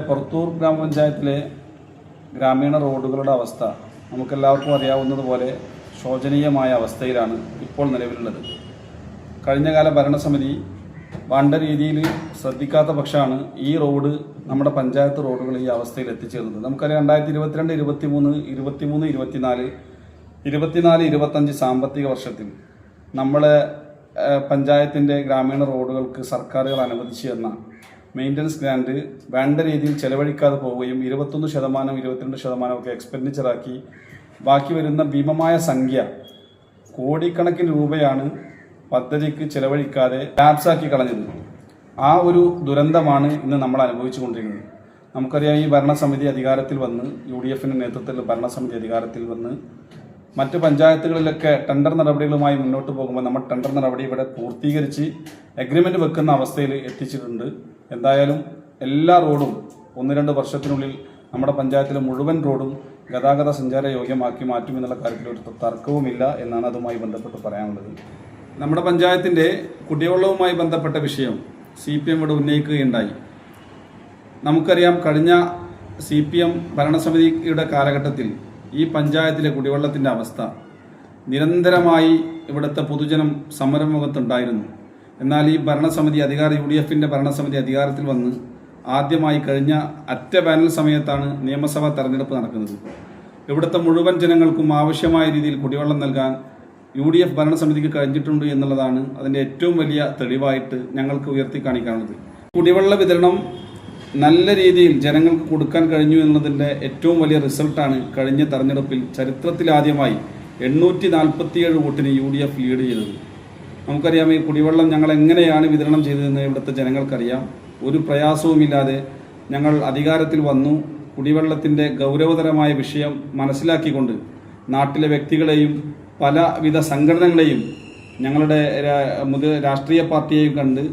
പുറത്തൂർ ഗ്രാമപഞ്ചായത്തിലെ ഗ്രാമീണ റോഡുകളുടെ അവസ്ഥ നമുക്കെല്ലാവർക്കും അറിയാവുന്നതുപോലെ ശോചനീയമായ അവസ്ഥയിലാണ് ഇപ്പോൾ നിലവിലുള്ളത്. കഴിഞ്ഞകാല ഭരണസമിതി വേണ്ട രീതിയിൽ ശ്രദ്ധിക്കാത്ത പക്ഷമാണ് ഈ റോഡ് നമ്മുടെ പഞ്ചായത്ത് റോഡുകൾ ഈ അവസ്ഥയിൽ എത്തിച്ചേർന്നത്. നമുക്കറിയാം 2022, 23, സാമ്പത്തിക വർഷത്തിൽ നമ്മളെ പഞ്ചായത്തിൻ്റെ ഗ്രാമീണ റോഡുകൾക്ക് സർക്കാരുകൾ അനുവദിച്ചു തന്ന മെയിൻ്റനൻസ് ഗ്രാൻഡ് വേണ്ട രീതിയിൽ ചെലവഴിക്കാതെ പോവുകയും 21%, 22% ഒക്കെ എക്സ്പെൻഡിച്ചറാക്കി ബാക്കി വരുന്ന ഭീമമായ സംഖ്യ കോടിക്കണക്കിന് രൂപയാണ് പദ്ധതിക്ക് ചെലവഴിക്കാതെ ലാപ്സാക്കി കളഞ്ഞത്. ആ ഒരു ദുരന്തമാണ് ഇന്ന് നമ്മൾ അനുഭവിച്ചു കൊണ്ടിരിക്കുന്നത്. നമുക്കറിയാം, ഈ ഭരണസമിതി അധികാരത്തിൽ വന്ന് UDFിൻ്റെ നേതൃത്വത്തിൽ ഭരണസമിതി അധികാരത്തിൽ വന്ന് മറ്റ് പഞ്ചായത്തുകളിലൊക്കെ ടെൻഡർ നടപടികളുമായി മുന്നോട്ട് പോകുമ്പോൾ നമ്മൾ ടെൻഡർ നടപടി ഇവിടെ പൂർത്തീകരിച്ച് എഗ്രിമെൻ്റ് വെക്കുന്ന അവസ്ഥയിൽ എത്തിച്ചിട്ടുണ്ട്. എന്തായാലും എല്ലാ റോഡും 1-2 വർഷത്തിനുള്ളിൽ നമ്മുടെ പഞ്ചായത്തിലെ മുഴുവൻ റോഡും ഗതാഗത സഞ്ചാര യോഗ്യമാക്കി മാറ്റുമെന്നുള്ള കാര്യത്തിൽ ഒരു തർക്കവുമില്ല എന്നാണ് അതുമായി ബന്ധപ്പെട്ട് പറയാനുള്ളത്. നമ്മുടെ പഞ്ചായത്തിൻ്റെ കുടിവെള്ളവുമായി ബന്ധപ്പെട്ട വിഷയം CPM ഇവിടെ ഉന്നയിക്കുകയുണ്ടായി. നമുക്കറിയാം, കഴിഞ്ഞ CPM ഭരണസമിതിയുടെ കാലഘട്ടത്തിൽ ഈ പഞ്ചായത്തിലെ കുടിവെള്ളത്തിൻ്റെ അവസ്ഥ നിരന്തരമായി ഇവിടുത്തെ പൊതുജനം സമരമുഖത്തുണ്ടായിരുന്നു. എന്നാൽ ഈ ഭരണസമിതി UDFിൻ്റെ ഭരണസമിതി അധികാരത്തിൽ വന്ന് ആദ്യമായി കഴിഞ്ഞ വേനൽ സമയത്താണ് നിയമസഭാ തെരഞ്ഞെടുപ്പ് നടക്കുന്നത്. ഇവിടുത്തെ മുഴുവൻ ജനങ്ങൾക്കും ആവശ്യമായ രീതിയിൽ കുടിവെള്ളം നൽകാൻ UDF ഭരണസമിതിക്ക് കഴിഞ്ഞിട്ടുണ്ട് എന്നുള്ളതാണ് അതിൻ്റെ ഏറ്റവും വലിയ തെളിവായിട്ട് ഞങ്ങൾക്ക് ഉയർത്തി കാണിക്കാനുള്ളത്. കുടിവെള്ള വിതരണം നല്ല രീതിയിൽ ജനങ്ങൾക്ക് കൊടുക്കാൻ കഴിഞ്ഞു എന്നതിൻ്റെ ഏറ്റവും വലിയ റിസൾട്ടാണ് കഴിഞ്ഞ തെരഞ്ഞെടുപ്പിൽ ചരിത്രത്തിലാദ്യമായി 847 വോട്ടിന് UDF ലീഡ് ചെയ്തത്. നമുക്കറിയാം, ഈ കുടിവെള്ളം ഞങ്ങൾ എങ്ങനെയാണ് വിതരണം ചെയ്തതെന്ന് ഇവിടുത്തെ ജനങ്ങൾക്കറിയാം. ഒരു പ്രയാസവുമില്ലാതെ ഞങ്ങൾ അധികാരത്തിൽ വന്നു. കുടിവെള്ളത്തിൻ്റെ ഗൗരവതരമായ വിഷയം മനസ്സിലാക്കിക്കൊണ്ട് നാട്ടിലെ വ്യക്തികളെയും പലവിധ സംഘടനകളെയും ഞങ്ങളുടെ രാഷ്ട്രീയ പാർട്ടിയെയും കണ്ട്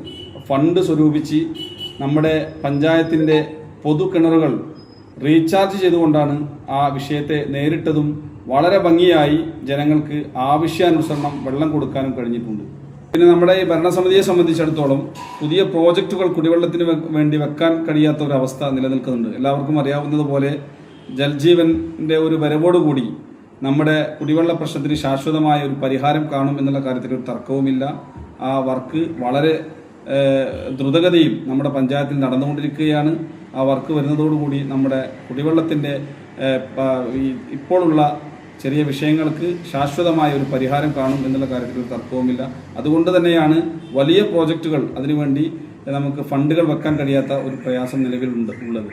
ഫണ്ട് സ്വരൂപിച്ച് നമ്മുടെ പഞ്ചായത്തിൻ്റെ പൊതു കിണറുകൾ റീചാർജ് ചെയ്തുകൊണ്ടാണ് ആ വിഷയത്തെ നേരിട്ടതും വളരെ ഭംഗിയായി ജനങ്ങൾക്ക് ആവശ്യാനുസരണം വെള്ളം കൊടുക്കാനും കഴിഞ്ഞിട്ടുണ്ട്. പിന്നെ നമ്മുടെ ഈ ഭരണസമിതിയെ സംബന്ധിച്ചിടത്തോളം പുതിയ പ്രോജക്റ്റുകൾ കുടിവെള്ളത്തിന് വേണ്ടി വെക്കാൻ കഴിയാത്ത ഒരു അവസ്ഥ നിലനിൽക്കുന്നുണ്ട്. എല്ലാവർക്കും അറിയാവുന്നതുപോലെ ജൽജീവൻ്റെ ഒരു വരവോടുകൂടി നമ്മുടെ കുടിവെള്ള പ്രശ്നത്തിന് ശാശ്വതമായ ഒരു പരിഹാരം കാണും എന്നുള്ള കാര്യത്തിൽ ഒരു തർക്കവുമില്ല. ആ വർക്ക് വളരെ ദ്രുതഗതിയിൽ നമ്മുടെ പഞ്ചായത്തിൽ നടന്നുകൊണ്ടിരിക്കുകയാണ്. ആ വർക്ക് വരുന്നതോടുകൂടി നമ്മുടെ കുടിവെള്ളത്തിൻ്റെ ഇപ്പോഴുള്ള ചെറിയ വിഷയങ്ങൾക്ക് ശാശ്വതമായ ഒരു പരിഹാരം കാണും എന്നുള്ള കാര്യത്തിൽ ഒരു തർക്കവുമില്ല. അതുകൊണ്ട് തന്നെയാണ് വലിയ പ്രോജക്റ്റുകൾ അതിനുവേണ്ടി നമുക്ക് ഫണ്ടുകൾ വെക്കാൻ കഴിയാത്ത ഒരു പ്രയാസം നിലവിലുള്ളത്.